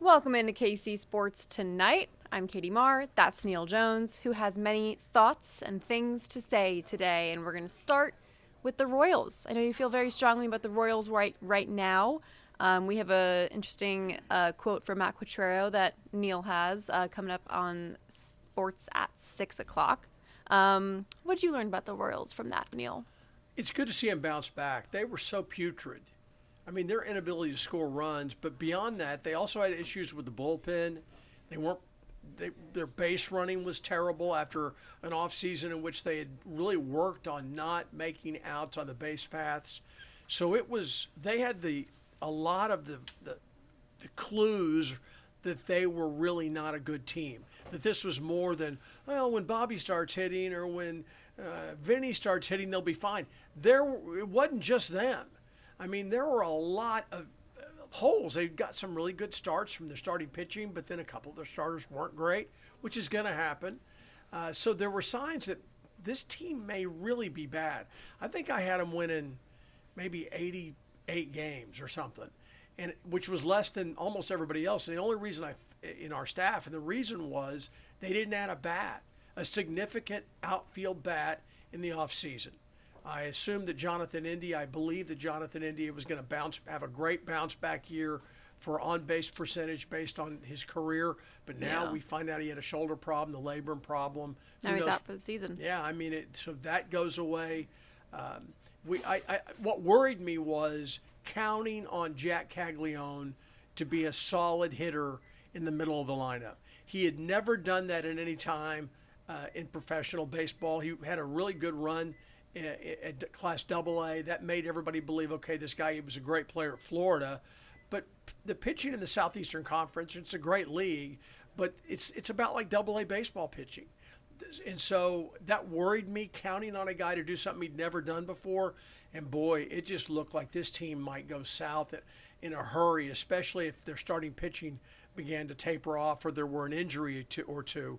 Welcome into KC Sports Tonight. I'm Katie Marr. That's Neil Jones, who has many thoughts and things to say today. And we're going to start with the Royals. I know you feel very strongly about the Royals right now. We have an interesting quote from Matt Quatrero that Neil has coming up on Sports at 6 o'clock. What did you learn about the Royals from that, Neil? It's good to see them bounce back. They were so putrid. I mean, their inability to score runs, but beyond that, they also had issues with the bullpen. Their base running was terrible after an offseason in which they had really worked on not making outs on the base paths. So they had a lot of the clues that they were really not a good team. That this was more than, well, when Bobby starts hitting or when Vinny starts hitting, they'll be fine. It wasn't just them. I mean, there were a lot of holes. They got some really good starts from their starting pitching, but then a couple of their starters weren't great, which is going to happen. So there were signs that this team may really be bad. I think I had them winning maybe 88 games or something, and which was less than almost everybody else. And the only reason in our staff, and the reason was they didn't add a significant outfield bat in the offseason. I believe that Jonathan India was going to have a great bounce back year for on-base percentage based on his career. But now we find out he had a shoulder problem, the labrum problem. Now he's out for the season. Yeah, I mean, so that goes away. What worried me was counting on Jack Caglione to be a solid hitter in the middle of the lineup. He had never done that at any time in professional baseball. He had a really good run at Class AA. That made everybody believe, okay, this guy was a great player at Florida. But the pitching in the Southeastern Conference, it's a great league, but it's about like AA baseball pitching. And so that worried me, counting on a guy to do something he'd never done before. And boy, it just looked like this team might go south in a hurry, especially if their starting pitching began to taper off or there were an injury or two.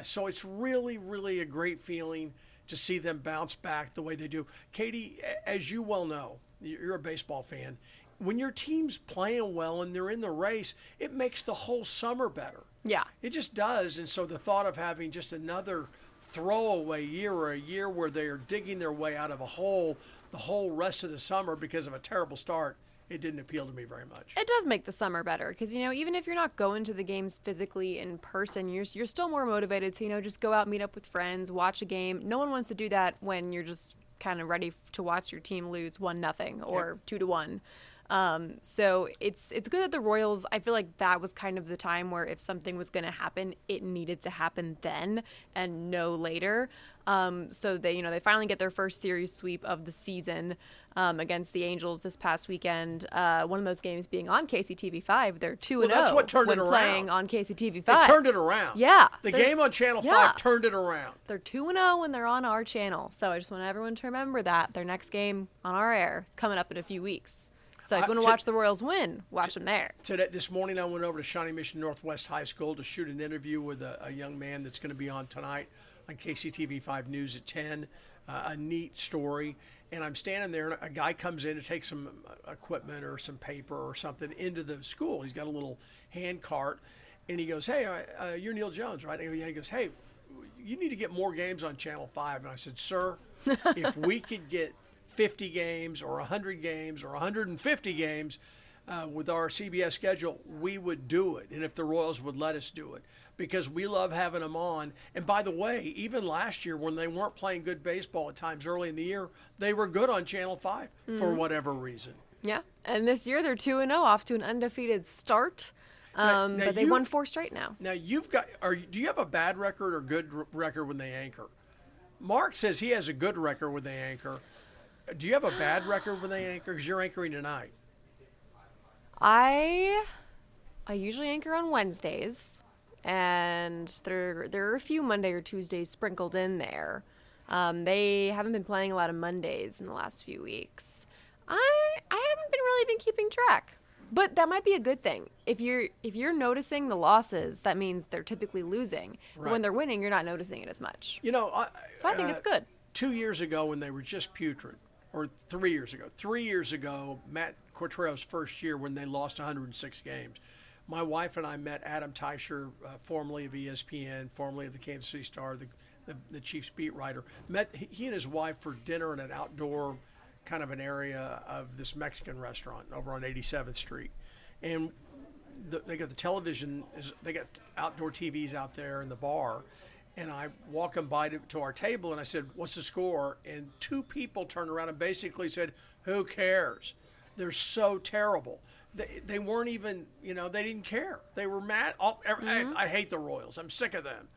So it's really, really a great feeling to see them bounce back the way they do. Katie, as you well know, you're a baseball fan. When your team's playing well and they're in the race, it makes the whole summer better. Yeah. It just does. And so the thought of having just another throwaway year or a year where they are digging their way out of a hole the whole rest of the summer because of a terrible start, it didn't appeal to me very much. It does make the summer better because, even if you're not going to the games physically in person, you're still more motivated to, just go out, meet up with friends, watch a game. No one wants to do that when you're just kind of ready to watch your team lose 1-0 or 2-1. So it's good that the Royals, I feel like that was kind of the time where if something was going to happen, it needed to happen then and no later. So they finally get their first series sweep of the season against the Angels this past weekend. One of those games being on KCTV5. They're 2-0. Well, that's what turned it around. Playing on KCTV5. It turned it around. Yeah. The game on Channel 5 turned it around. They're 2-0 when they're on our channel. So I just want everyone to remember that. Their next game on our air is coming up in a few weeks. So if you want to watch the Royals win, watch them there. This morning I went over to Shawnee Mission Northwest High School to shoot an interview with a young man that's going to be on tonight on KCTV5 News at 10. A neat story. And I'm standing there, and a guy comes in to take some equipment or some paper or something into the school. He's got a little hand cart, and he goes, "Hey, you're Neil Jones, right?" And he goes, "Hey, you need to get more games on Channel 5." And I said, "Sir, if we could get 50 games or 100 games or 150 games with our CBS schedule, we would do it. And if the Royals would let us do it, because we love having them on." And by the way, even last year when they weren't playing good baseball at times early in the year, they were good on Channel 5 for whatever reason. Yeah. And this year they're 2-0 off to an undefeated start. But they won 4 straight now. Now do you have a bad record or good record when they anchor? Mark says he has a good record when they anchor. Do you have a bad record when they anchor? Because you're anchoring tonight. I usually anchor on Wednesdays, and there are a few Monday or Tuesdays sprinkled in there. They haven't been playing a lot of Mondays in the last few weeks. I haven't really been keeping track, but that might be a good thing. If you're noticing the losses, that means they're typically losing. Right. But when they're winning, you're not noticing it as much. So I think it's good. 2 years ago when they were just putrid, or 3 years ago, Matt Quatrero's first year when they lost 106 games, My wife and I met Adam Teicher, formerly of ESPN, formerly of the Kansas City Star, the Chiefs beat writer. Met he and his wife for dinner in an outdoor kind of an area of this Mexican restaurant over on 87th Street. And they got the television, they got outdoor TVs out there in the bar. And I walk them by to our table, and I said, "What's the score?" And two people turned around and basically said, "Who cares? They're so terrible." They weren't even, they didn't care. They were mad. I hate the Royals. I'm sick of them.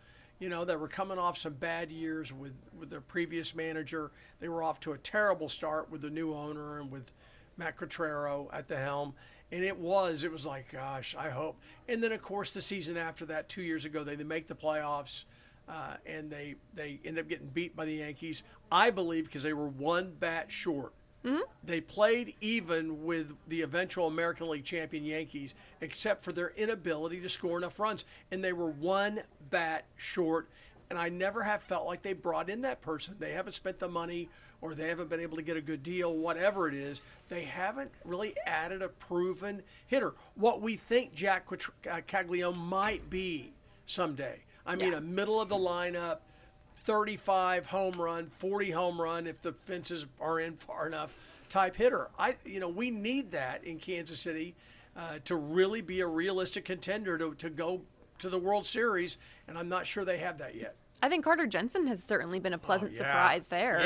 They were coming off some bad years with their previous manager. They were off to a terrible start with the new owner and with Matt Quatraro at the helm. And it was like, gosh, I hope. And then, of course, the season after that, 2 years ago, they make the playoffs. And they end up getting beat by the Yankees, I believe, because they were one bat short. Mm-hmm. They played even with the eventual American League champion Yankees, except for their inability to score enough runs. And they were one bat short. And I never have felt like they brought in that person. They haven't spent the money, or they haven't been able to get a good deal, whatever it is. They haven't really added a proven hitter. What we think Jack Caglione might be someday. I mean, a middle of the lineup, 35 home run, 40 home run if the fences are in far enough type hitter. We need that in Kansas City to really be a realistic contender to go to the World Series, and I'm not sure they have that yet. I think Carter Jensen has certainly been a pleasant surprise there.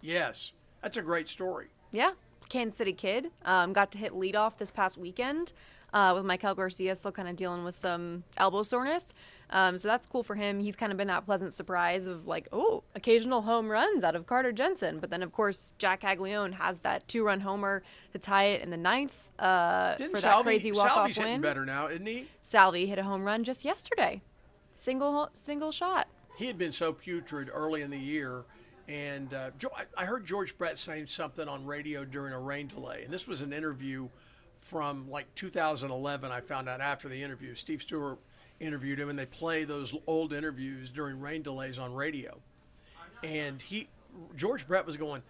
Yes. That's a great story. Yeah. Kansas City kid. Got to hit leadoff this past weekend with Michael Garcia still kind of dealing with some elbow soreness. So that's cool for him. He's kind of been that pleasant surprise of like, occasional home runs out of Carter Jensen. But then, of course, Jack Caglione has that 2-run homer to tie it in the ninth for that crazy walk-off Salvi's win. Hitting better now, isn't he? Salvi hit a home run just yesterday. Single shot. He had been so putrid early in the year. And I heard George Brett saying something on radio during a rain delay. And this was an interview from like 2011. I found out after the interview. Steve Stewart interviewed him, and they play those old interviews during rain delays on radio. And George Brett was going,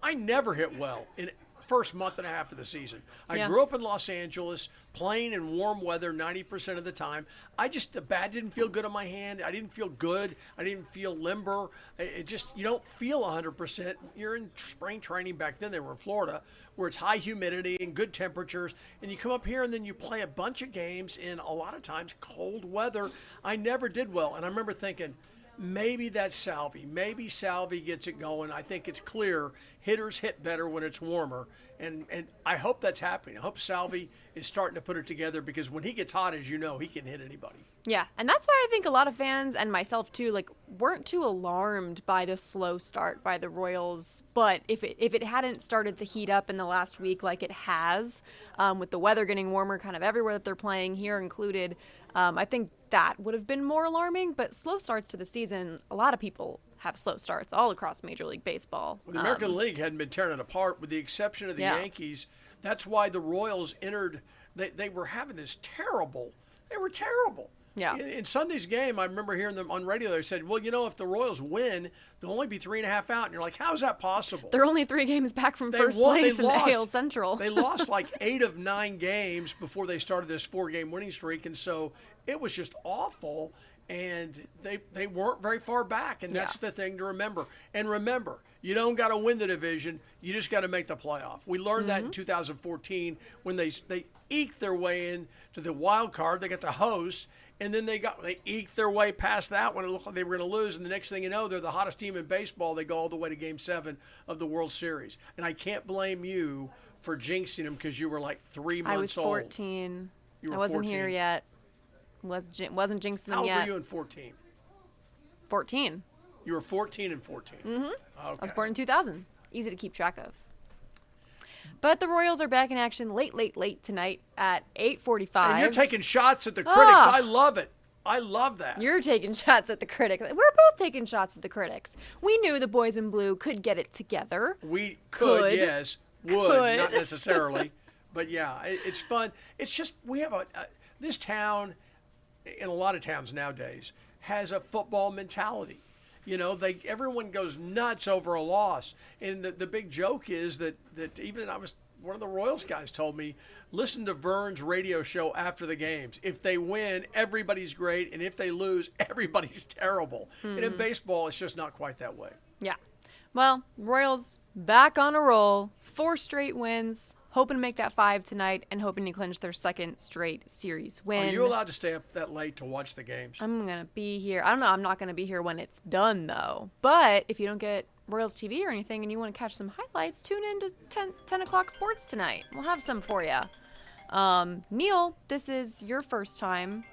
I never hit well in first month and a half of the season. I grew up in Los Angeles, playing in warm weather 90% of the time. The bat didn't feel good on my hand. I didn't feel good. I didn't feel limber. You don't feel 100%. You're in spring training back then. They were in Florida, where it's high humidity and good temperatures. And you come up here and then you play a bunch of games in a lot of times cold weather. I never did well. And I remember thinking, maybe that's Salvi. Maybe Salvi gets it going. I think it's clear hitters hit better when it's warmer. And I hope that's happening. I hope Salvi is starting to put it together, because when he gets hot, as you know, he can hit anybody. Yeah, and that's why I think a lot of fans, and myself too, weren't too alarmed by the slow start by the Royals. But if it hadn't started to heat up in the last week like it has, with the weather getting warmer kind of everywhere that they're playing, here included, I think that would have been more alarming. But slow starts to the season, a lot of people have slow starts all across Major League Baseball. Well, the American League hadn't been tearing it apart, with the exception of the Yankees. That's why the Royals entered. They were having this terrible. They were terrible. Yeah. In Sunday's game, I remember hearing them on radio. They said, well, if the Royals win, they'll only be 3.5 out. And you're like, how is that possible? They're only 3 games back from first place in the AL Central. They lost like 8 of 9 games before they started this 4-game winning streak. And so it was just awful. And they weren't very far back. And that's the thing to remember. And remember, you don't got to win the division. You just got to make the playoff. We learned that in 2014 when they eked their way in to the wild card. They got to host. And then they eked their way past that when it looked like they were going to lose. And the next thing you know, they're the hottest team in baseball. They go all the way to Game 7 of the World Series. And I can't blame you for jinxing them, because you were like 3 months old. I was 14. You were I wasn't 14. here yet. Wasn't jinxing them yet. How old were you in 14? 14. You were 14 and 14. Mm-hmm. Okay. I was born in 2000. Easy to keep track of. But the Royals are back in action late tonight at 8:45. And you're taking shots at the critics. I love it. I love that. You're taking shots at the critics. We're both taking shots at the critics. We knew the boys in blue could get it together. We could, yes. Would, not necessarily. But, yeah, it's fun. It's just we have this town, in a lot of towns nowadays, has a football mentality. Everyone goes nuts over a loss. And the big joke is that even I was one of the Royals guys told me, listen to Vern's radio show after the games. If they win, everybody's great, and if they lose, everybody's terrible. And in baseball, it's just not quite that way. Yeah. Well, Royals back on a roll, 4 straight wins, hoping to make that 5 tonight, and hoping to clinch their 2nd straight series win. Are you allowed to stay up that late to watch the games? I'm going to be here. I don't know. I'm not going to be here when it's done, though. But if you don't get Royals TV or anything and you want to catch some highlights, tune in to 10 o'clock sports tonight. We'll have some for you. Neil, this is your first time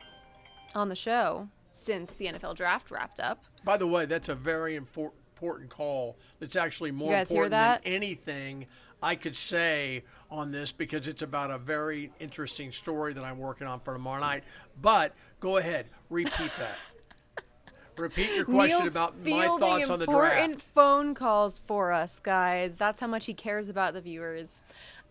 on the show since the NFL draft wrapped up. By the way, that's a very important call. That's actually more You guys hear important that? than anything I could say on this, because it's about a very interesting story that I'm working on for tomorrow night. But go ahead, repeat that. Repeat your question Neil's about my thoughts on the draft. Important phone calls for us, guys. That's how much he cares about the viewers.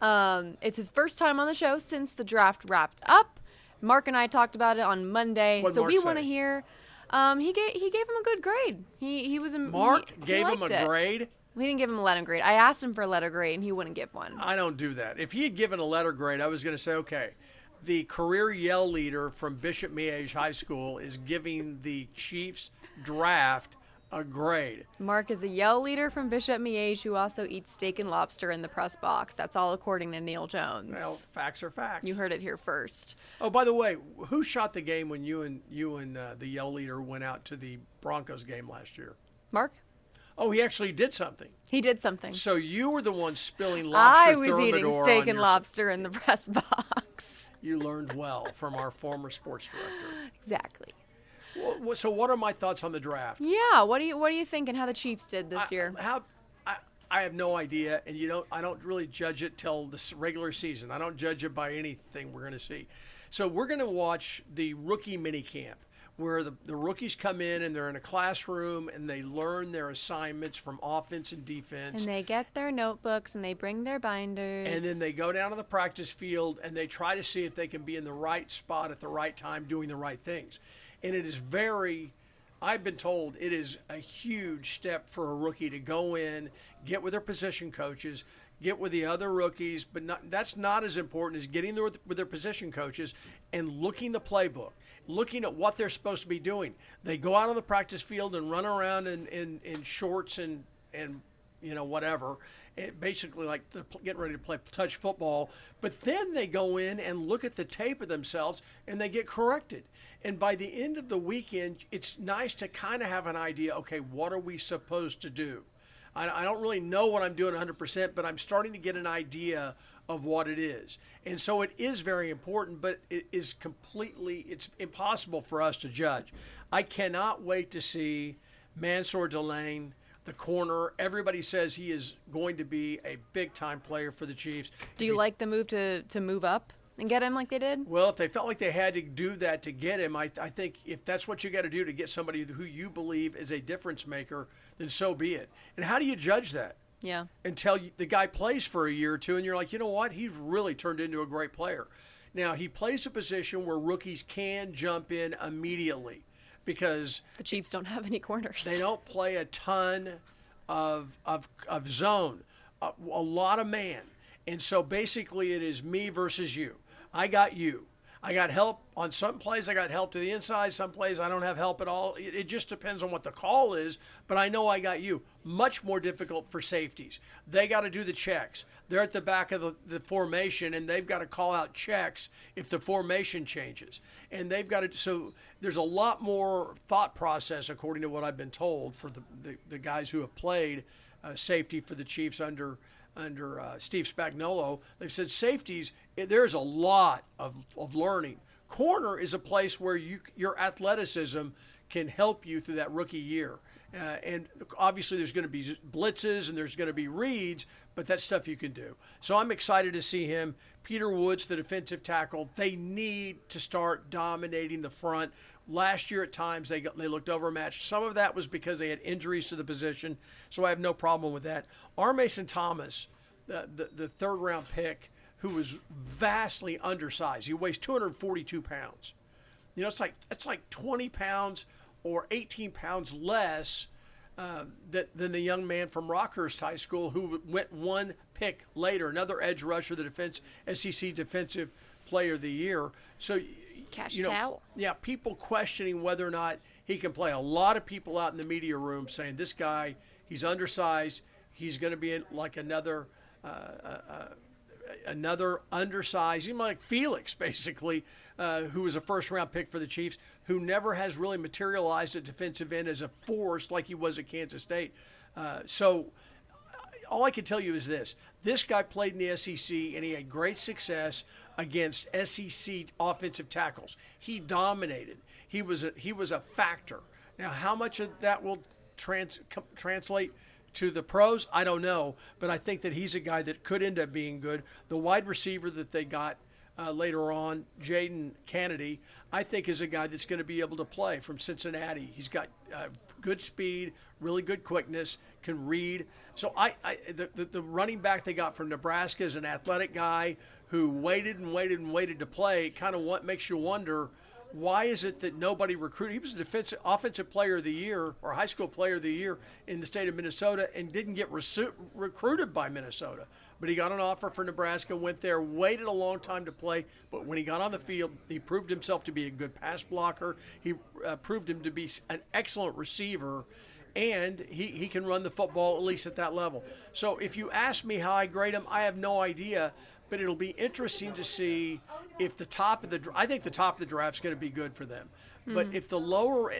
It's his first time on the show since the draft wrapped up. Mark and I talked about it on Monday, What'd so Mark we say? want to hear. He gave him a good grade. He was Mark he gave him liked a it. grade? We didn't give him a letter grade. I asked him for a letter grade, and he wouldn't give one. I don't do that. If he had given a letter grade, I was going to say, okay, the career yell leader from Bishop Miege High School is giving the Chiefs draft a grade. Mark is a yell leader from Bishop Miege who also eats steak and lobster in the press box. That's all according to Neil Jones. Well, facts are facts. You heard it here first. Oh, by the way, who shot the game when you and the yell leader went out to the Broncos game last year? Mark? Oh, he actually did something. He did something. So you were the one spilling lobster I was eating thermidor steak on and your- lobster in the press box. You learned well from our former sports director. Exactly. So what are my thoughts on the draft? Yeah, what do you think and how the Chiefs did this year? I have no idea, and I don't really judge it till the regular season. I don't judge it by anything we're going to see. So we're going to watch the rookie minicamp, where the rookies come in and they're in a classroom and they learn their assignments from offense and defense. And they get their notebooks and they bring their binders. And then they go down to the practice field and they try to see if they can be in the right spot at the right time doing the right things. And it is I've been told it is a huge step for a rookie to go in, get with their position coaches, get with the other rookies, but that's not as important as getting there with their position coaches and looking the playbook, looking at what they're supposed to be doing. They go out on the practice field and run around in shorts and whatever, basically like getting ready to play touch football. But then they go in and look at the tape of themselves and they get corrected. And by the end of the weekend, it's nice to kind of have an idea, okay, what are we supposed to do? I don't really know what I'm doing 100%, but I'm starting to get an idea of what it is. And so it is very important, but it's impossible for us to judge. I cannot wait to see Mansour Delane, the corner. Everybody says he is going to be a big-time player for the Chiefs. Do you like the move to move up and get him like they did? Well, if they felt like they had to do that to get him, I think if that's what you got to do to get somebody who you believe is a difference maker, then so be it. And how do you judge that? Yeah. Until the guy plays for a year or two and you're like, you know what? He's really turned into a great player. Now, he plays a position where rookies can jump in immediately because The Chiefs don't have any corners. they don't play a ton of zone, a lot of man. And so basically it is me versus you. I got you. I got help on some plays. I got help to the inside. Some plays I don't have help at all. It just depends on what the call is, but I know I got you. Much more difficult for safeties. They got to do the checks. They're at the back of the formation, and they've got to call out checks if the formation changes. And they've got to, so there's a lot more thought process, according to what I've been told, for the guys who have played safety for the Chiefs under Steve Spagnuolo. They've said safeties, there's a lot of learning. Corner is a place where your athleticism can help you through that rookie year. And obviously there's going to be blitzes and there's going to be reads, but that's stuff you can do. So I'm excited to see him. Peter Woods, the defensive tackle, they need to start dominating the front. Last year at times they looked overmatched. Some of that was because they had injuries to the position, so I have no problem with that. R. Mason Thomas, the third-round pick, who was vastly undersized. He weighs 242 pounds. It's like 20 pounds or 18 pounds less than the young man from Rockhurst High School who went pick later, another edge rusher, the SEC Defensive Player of the Year. So, Cash out. Yeah, people questioning whether or not he can play. A lot of people out in the media room saying this guy, he's undersized. He's going to be like another undersized, even like Felix, basically, who was a first-round pick for the Chiefs, who never has really materialized at defensive end as a force like he was at Kansas State. So all I can tell you is this. This guy played in the SEC, and he had great success against SEC offensive tackles. He dominated. He was a factor. Now, how much of that will translate to the pros, I don't know, but I think that he's a guy that could end up being good. The wide receiver that they got later on, Jaden Kennedy, I think is a guy that's going to be able to play from Cincinnati. He's got good speed, really good quickness, can read. So the running back they got from Nebraska is an athletic guy who waited to play. Kind of what makes you wonder, why is it that nobody recruited? He was the offensive player of the year or high school player of the year in the state of Minnesota and didn't get recruited by Minnesota. But he got an offer for Nebraska, went there, waited a long time to play. But when he got on the field, he proved himself to be a good pass blocker. He proved him to be an excellent receiver. And he can run the football, at least at that level. So if you ask me how I grade him, I have no idea. But it'll be interesting to see if I think the top of the draft is going to be good for them. But if the lower,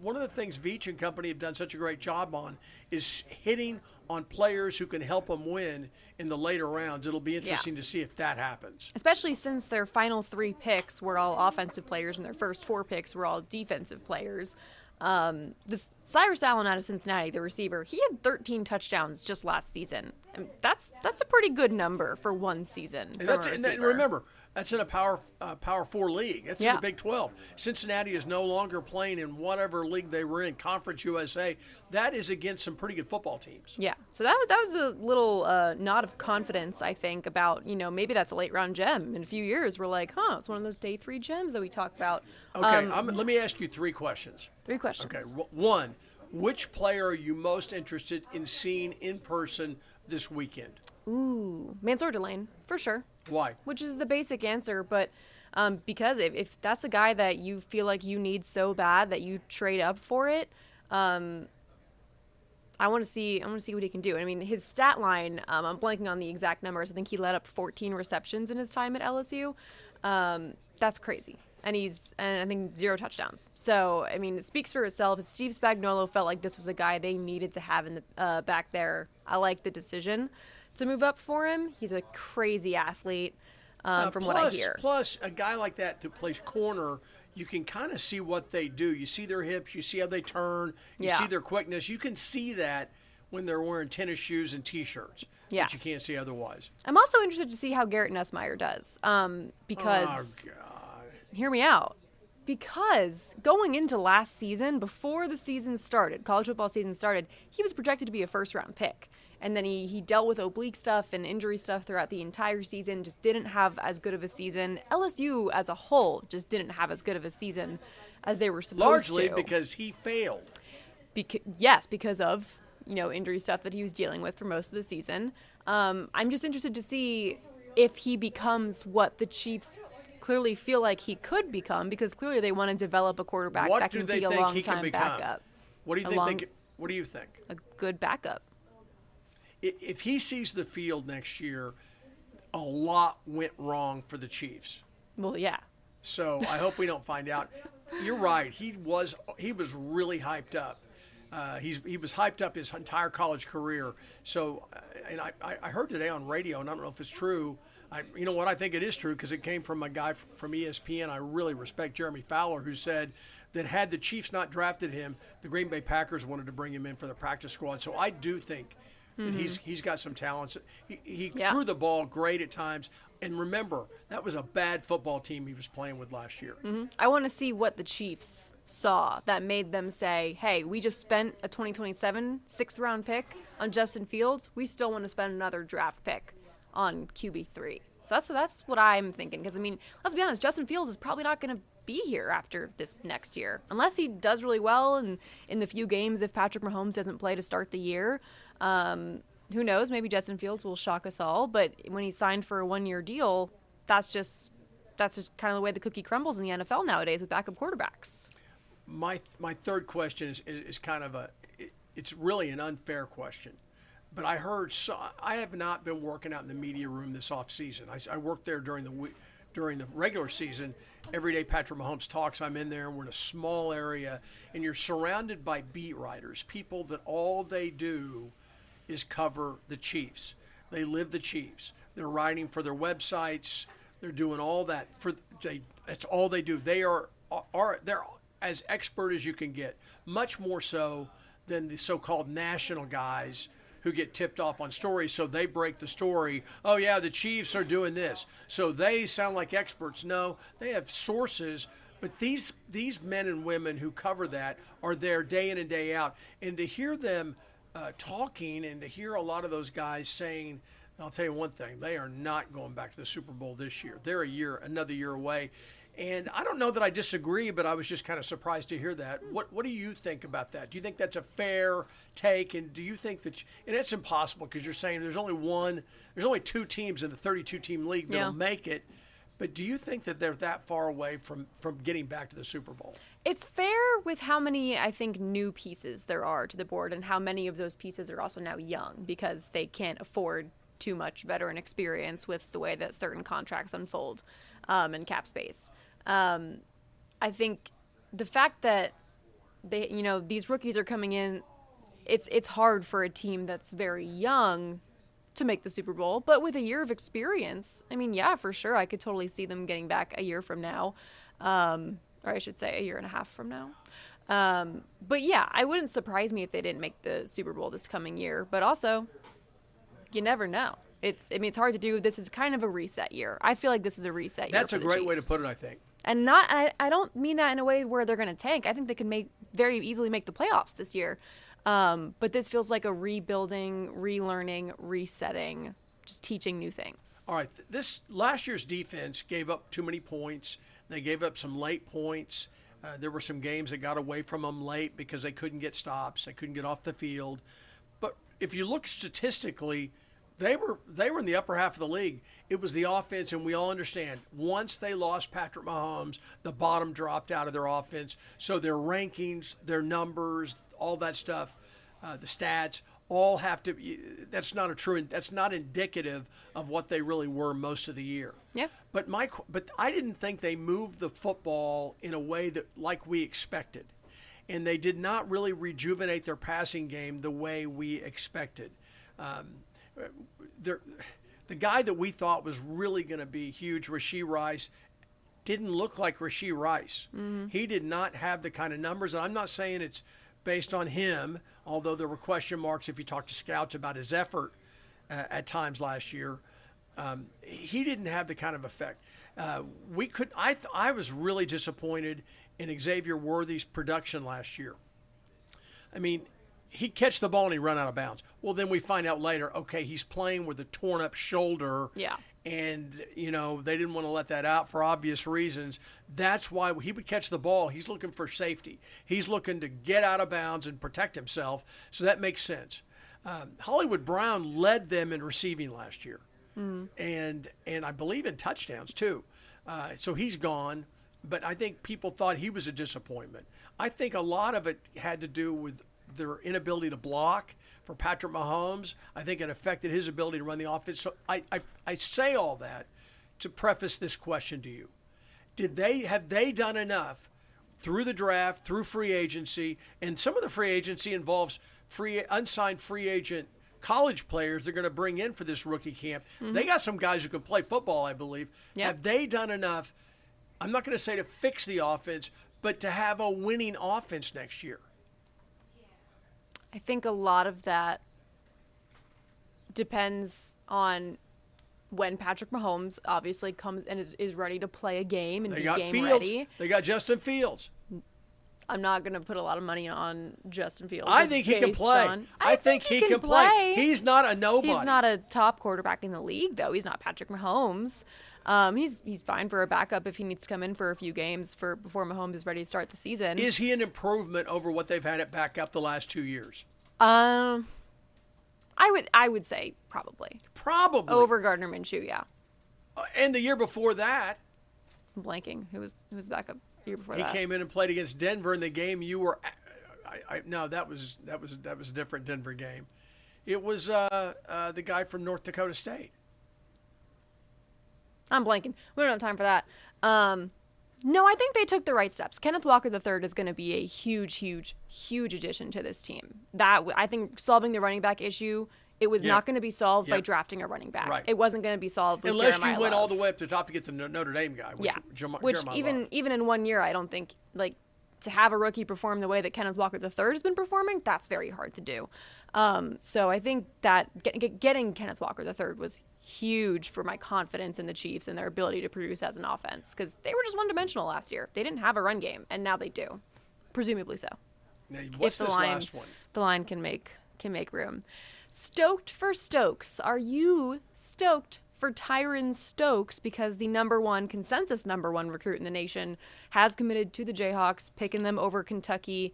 one of the things Veach and company have done such a great job on is hitting on players who can help them win in the later rounds. It'll be interesting to see if that happens. Especially since their final 3 picks were all offensive players and their first 4 picks were all defensive players. This Cyrus Allen out of Cincinnati, the receiver, he had 13 touchdowns just last season. And that's a pretty good number for one season. And remember, that's in a Power 4 league. That's in the Big 12. Cincinnati is no longer playing in whatever league they were in, Conference USA. That is against some pretty good football teams. Yeah, so that was a little nod of confidence, I think, about, maybe that's a late-round gem. In a few years, we're like, it's one of those day 3 gems that we talk about. Okay, let me ask you 3 questions. 3 questions. Okay, 1, which player are you most interested in seeing in person this weekend? Ooh, Mansour Delane, for sure. Why? Which is the basic answer, but because if that's a guy that you feel like you need so bad that you trade up for it, I want to see what he can do. I mean, his stat line, I'm blanking on the exact numbers. I think he led up 14 receptions in his time at LSU. That's crazy. And I think 0 touchdowns. So, I mean, it speaks for itself. If Steve Spagnuolo felt like this was a guy they needed to have in the back there, I like the decision to move up for him. He's a crazy athlete, from what I hear. Plus, a guy like that who plays corner, you can kind of see what they do. You see their hips, you see how they turn, you see their quickness. You can see that when they're wearing tennis shoes and T-shirts that you can't see otherwise. I'm also interested to see how Garrett Nussmeier does, because hear me out. Because going into last season, before the season started, college football season started, he was projected to be a first-round pick. And then he dealt with oblique stuff and injury stuff throughout the entire season, just didn't have as good of a season. LSU as a whole just didn't have as good of a season as they were supposed to. Largely because he failed. Because of, injury stuff that he was dealing with for most of the season. I'm just interested to see if he becomes what the Chiefs clearly feel like he could become, because clearly they want to develop a quarterback that can be a long-time backup. What do you think? What do you think? A good backup. If he sees the field next year, a lot went wrong for the Chiefs. Well, yeah. So I hope we don't find out. You're right. He was really hyped up. He was hyped up his entire college career. So, and I heard today on radio, and I don't know if it's true. You know what? I think it is true because it came from a guy from ESPN. I really respect Jeremy Fowler, who said that had the Chiefs not drafted him, the Green Bay Packers wanted to bring him in for the practice squad. So I do think that he's got some talents. He threw the ball great at times. And remember, that was a bad football team he was playing with last year. I want to see what the Chiefs saw that made them say, hey, we just spent a 2027 6th-round pick on Justin Fields. We still want to spend another draft pick on QB3. So that's what I'm thinking. Because, I mean, let's be honest, Justin Fields is probably not going to be here after this next year. Unless he does really well in the few games if Patrick Mahomes doesn't play to start the year. who knows? Maybe Justin Fields will shock us all. But when he signed for a 1-year deal, that's just kind of the way the cookie crumbles in the NFL nowadays with backup quarterbacks. My third question is kind of it's really an unfair question. But I have not been working out in the media room this offseason. I worked there during the regular season. Every day Patrick Mahomes talks, I'm in there. We're in a small area, and you're surrounded by beat writers, people that all they do is cover the Chiefs. They live the Chiefs. They're writing for their websites. They're doing all that. That's all they do. They're as expert as you can get, much more so than the so-called national guys who get tipped off on stories, so they break the story. Oh, yeah, the Chiefs are doing this. So they sound like experts. No, they have sources, but these men and women who cover that are there day in and day out. And to hear them talking and to hear a lot of those guys saying, I'll tell you one thing, they are not going back to the Super Bowl this year. They're another year away. And I don't know that I disagree, but I was just kind of surprised to hear that. What do you think about that? Do you think that's a fair take? And do you think that – and it's impossible because you're saying there's only 2 teams in the 32-team league that will make it. But do you think that they're that far away from getting back to the Super Bowl? It's fair with how many, I think, new pieces there are to the board and how many of those pieces are also now young because they can't afford too much veteran experience with the way that certain contracts unfold and cap space. I think the fact that these rookies are coming in, it's hard for a team that's very young to make the Super Bowl, but with a year of experience, I mean, yeah, for sure, I could totally see them getting back a year from now, or I should say a year and a half from now. But yeah, I wouldn't surprise me if they didn't make the Super Bowl this coming year, but also you never know. It's hard to do. This is kind of a reset year. I feel like this is a reset year. That's a great way to put it, I think. And I don't mean that in a way where they're going to tank. I think they can very easily make the playoffs this year. But this feels like a rebuilding, relearning, resetting, just teaching new things. All right. This last year's defense gave up too many points. They gave up some late points. There were some games that got away from them late because they couldn't get stops. They couldn't get off the field. But if you look statistically, they were in the upper half of the league. It was the offense, and we all understand, once they lost Patrick Mahomes, the bottom dropped out of their offense. So their rankings, their numbers, all that stuff, the stats, all have to – that's not indicative of what they really were most of the year. Yeah. But I didn't think they moved the football in a way that like we expected. And they did not really rejuvenate their passing game the way we expected. The guy that we thought was really going to be huge, Rashee Rice, didn't look like Rashee Rice. Mm-hmm. He did not have the kind of numbers. And I'm not saying it's based on him, although there were question marks if you talk to scouts about his effort at times last year. He didn't have the kind of effect. I was really disappointed in Xavier Worthy's production last year. I mean, he'd catch the ball and he'd run out of bounds. Well, then we find out later, okay, he's playing with a torn up shoulder. Yeah. And, they didn't want to let that out for obvious reasons. That's why he would catch the ball. He's looking for safety. He's looking to get out of bounds and protect himself. So that makes sense. Hollywood Brown led them in receiving last year. Mm. And I believe in touchdowns too. So he's gone. But I think people thought he was a disappointment. I think a lot of it had to do with their inability to block for Patrick Mahomes. I think it affected his ability to run the offense. So I say all that to preface this question to you. Have they done enough through the draft, through free agency, and some of the free agency involves unsigned free agent college players they're going to bring in for this rookie camp. Mm-hmm. They got some guys who can play football, I believe. Yep. Have they done enough, I'm not going to say to fix the offense, but to have a winning offense next year? I think a lot of that depends on when Patrick Mahomes obviously comes and is ready to play a game and be game ready. They got Justin Fields. I'm not going to put a lot of money on Justin Fields. I think he can play. I think he can play. He's not a nobody. He's not a top quarterback in the league, though. He's not Patrick Mahomes. He's fine for a backup if he needs to come in for a few games before Mahomes is ready to start the season. Is he an improvement over what they've had at backup the last 2 years? I would say probably. Probably. Over Gardner Minshew, yeah. And the year before that, I'm blanking. Who was backup the year before he that? came in and played against Denver in the game you were. No, that was a different Denver game. It was the guy from North Dakota State. I'm blanking. We don't have time for that. No, I think they took the right steps. Kenneth Walker III is going to be a huge, huge, huge addition to this team. I think solving the running back issue, it was not going to be solved by drafting a running back. Right. It wasn't going to be solved with unless Jeremiah you went Love. all the way up to the top to get the Notre Dame guy. Which, Which Jeremiah even in 1 year, I don't think to have a rookie perform the way that Kenneth Walker III has been performing, that's very hard to do. So I think that getting Kenneth Walker III was huge for my confidence in the Chiefs and their ability to produce as an offense, because they were just one-dimensional last year. They didn't have a run game, and now they do, presumably so. Now, what's this last one? The line can make room. Stoked for Stokes. Are you stoked for Tyran Stokes, because the consensus number one recruit in the nation has committed to the Jayhawks, picking them over Kentucky.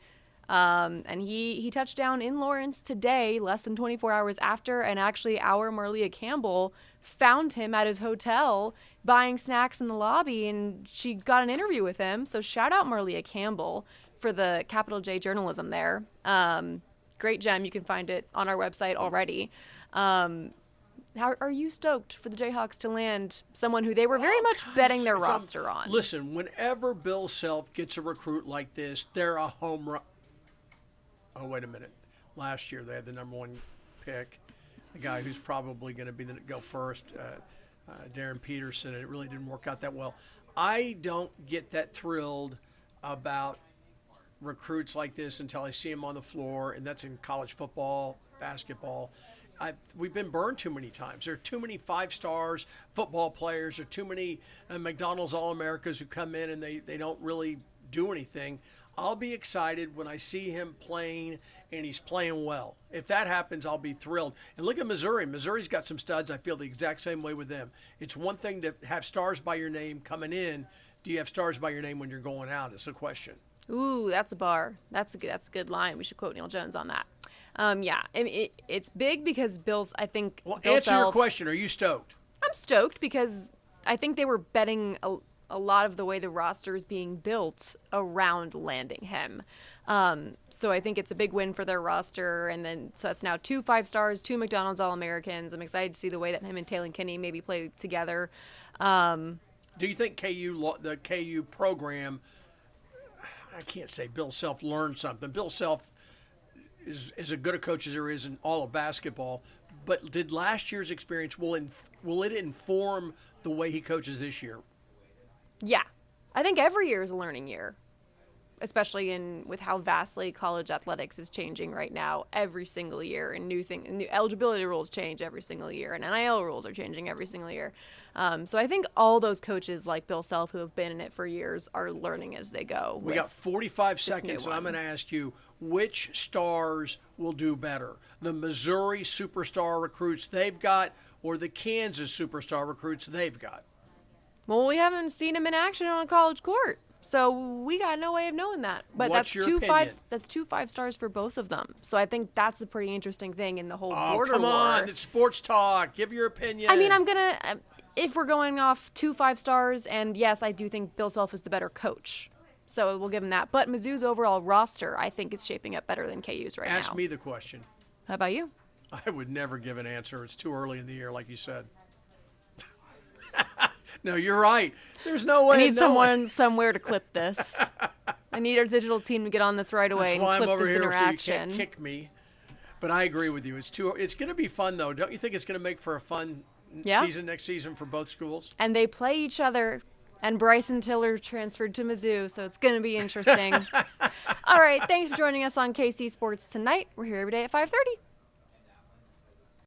And he touched down in Lawrence today, less than 24 hours after, and actually our Marlia Campbell found him at his hotel buying snacks in the lobby, and she got an interview with him. So shout out Marlia Campbell for the capital J journalism there. Great gem. You can find it on our website already. How are you stoked for the Jayhawks to land someone who they were very much betting their roster on? Listen, whenever Bill Self gets a recruit like this, they're a home run. Oh, wait a minute. Last year they had the number one pick, the guy who's probably going to go first, Darren Peterson, and it really didn't work out that well. I don't get that thrilled about recruits like this until I see them on the floor, and that's in college football, basketball. We've been burned too many times. There are too many 5-stars football players. There are too many McDonald's All-Americas who come in and they don't really do anything. I'll be excited when I see him playing and he's playing well. If that happens, I'll be thrilled. And look at Missouri. Missouri's got some studs. I feel the exact same way with them. It's one thing to have stars by your name coming in. Do you have stars by your name when you're going out? It's a question. Ooh, that's a bar. That's a good line. We should quote Neil Jones on that. Yeah, it's big because I think. Well, Bill answer your question. Are you stoked? I'm stoked because I think they were betting a lot of the way the roster is being built around landing him. So I think it's a big win for their roster. And then, so that's now 2 5-stars, 2 McDonald's All-Americans. I'm excited to see the way that him and Taylor Kinney maybe play together. Do you think the KU program, I can't say Bill Self learned something. Bill Self is as good a coach as there is in all of basketball. But did last year's experience, will it inform the way he coaches this year? Yeah. I think every year is a learning year, especially with how vastly college athletics is changing right now every single year, and new eligibility rules change every single year, and NIL rules are changing every single year. So I think all those coaches like Bill Self who have been in it for years are learning as they go. We got 45 seconds, and I'm going to ask you, which stars will do better? The Missouri superstar recruits they've got, or the Kansas superstar recruits they've got? Well, we haven't seen him in action on a college court, so we got no way of knowing that. But What's your opinion? That's 2 5-stars for both of them. So I think that's a pretty interesting thing in the whole border come war. on, it's sports talk. Give your opinion. I mean, if we're going off 2 5-stars, and yes, I do think Bill Self is the better coach. So we'll give him that. But Mizzou's overall roster, I think, is shaping up better than KU's right now. Ask me the question. How about you? I would never give an answer. It's too early in the year, like you said. No, you're right. There's no way. I need someone somewhere to clip this. I need our digital team to get on this right away and clip this interaction. So you can't kick me. But I agree with you. It's going to be fun, though. Don't you think it's going to make for a fun season next season for both schools? And they play each other. And Bryson Tiller transferred to Mizzou, so it's going to be interesting. All right, thanks for joining us on KC Sports Tonight. We're here every day at 5:30.